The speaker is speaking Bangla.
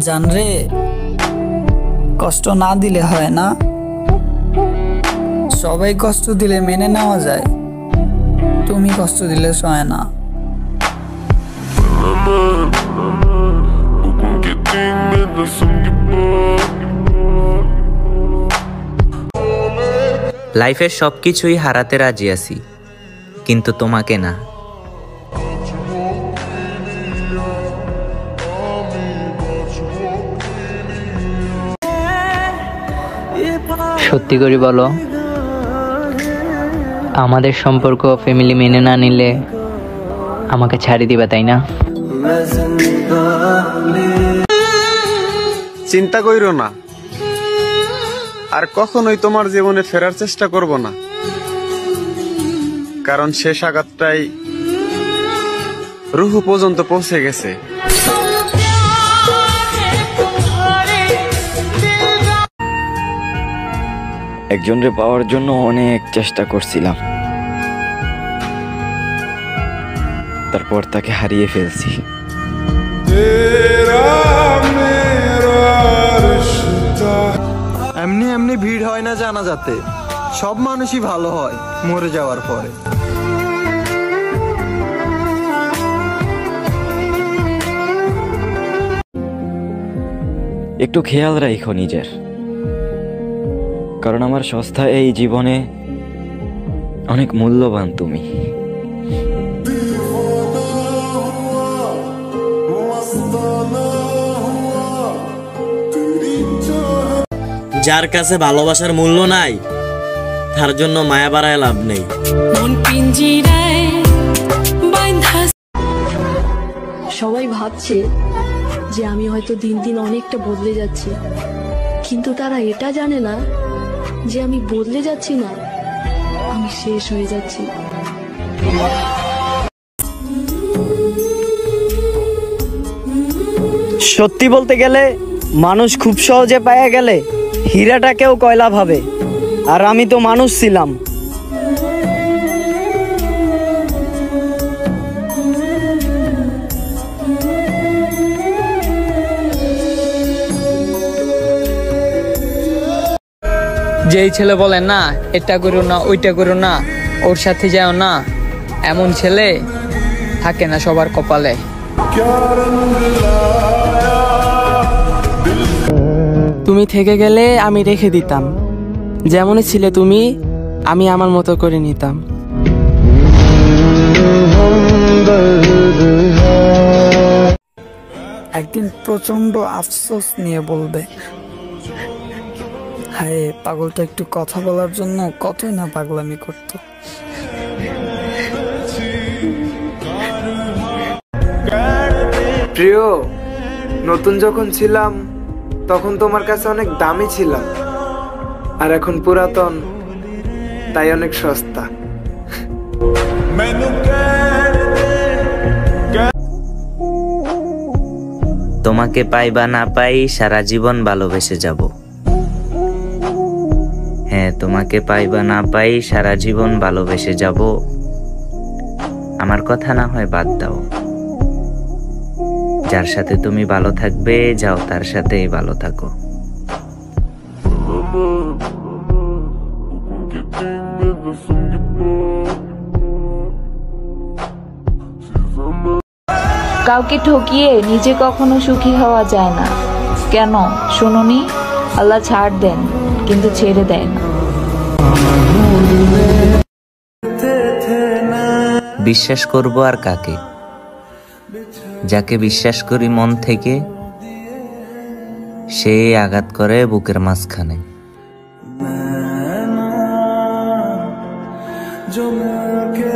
জানরে, কষ্ট না দিলে হয় না। সবাই কষ্ট দিলে মেনে নেওয়া যায়, তুমি কষ্ট দিলে সয় না। লাইফের সবকিছুই হারাতে রাজি আছি, কিন্তু তোমাকে না। সত্যি করে বলো, আমাদের সম্পর্ক ফ্যামিলি মেনে না নিলে আমাকে ছাড়ি দিবা, তাই না? চিন্তা কইরো না, আর কখনোই তোমার জীবনে ফেরার চেষ্টা করব না, কারণ শেষ আঘাতটাই রুহু পর্যন্ত পৌঁছে গেছে। একজনরে পাওয়ার জন্য অনেক চেষ্টা করছিলাম, তারপর তাকে হারিয়ে ফেলছি। এমনি এমনি ভিড় হয় না জানাজাতে, সব মানুষই ভালো হয় মরে যাওয়ার পরে। একটু খেয়াল রাখো নিজের, কারণ আমার সস্তা এই জীবনে অনেক মূল্যবান তুমি। যার কাছে ভালোবাসার মূল্য নাই, তার জন্য মায়া বাড়ায় লাভ নেই। সবাই ভাবছে যে আমি হয়তো দিন দিন অনেকটা বদলে যাচ্ছি, কিন্তু তারা এটা জানে না যে আমি বদলে যাচ্ছি না, আমি শেষ হয়ে যাচ্ছি। সত্যি বলতে গেলে মানুষ খুব সহজে পাওয়া গেলে হীরাটাকেও কয়লা ভাবে, আর আমি তো মানুষ ছিলাম। যেই ছেলে বলে না এটা করো না ওইটা করো না, ওর সাথে যাও না, এমন ছেলে থাকে না সবার কপালে। তুমি থেকে গেলে আমি রেখে দিতাম, যেমনই ছিলে তুমি আমি আমার মতো করে নিতাম। একদিন প্রচন্ড আফসোস নিয়ে বলবে, হায় পাগলটা একটু কথা বলার জন্য কতই না পাগলামি করত। প্রিয়, নতুন যখন ছিলাম তখন তোমার কাছে অনেক দামি ছিলাম, আর এখন পুরাতন তাই অনেক সস্তা। তোমাকে পাই বা না পাই সারা জীবন ভালোবেসে যাব। হ্যাঁ, তোমাকে পাই বা না পাই সারা জীবন ভালোবেসে যাব। আমার কথা না হয় বাদ দাও, যার সাথে তুমি ভালো থাকবে যাও তার সাথেই ভালো থাকো। কাউকে ঠকিয়ে নিজে কখনো সুখী হওয়া যায় না। কেন শুনুনি? আল্লাহ ছাড় দেন কিন্তু ছেড়ে দেয় না। বিশ্বাস করব আর কাকে? যাকে বিশ্বাস করি মন থেকে, সে আঘাত করে বুকের মাঝখানে। जो मिल के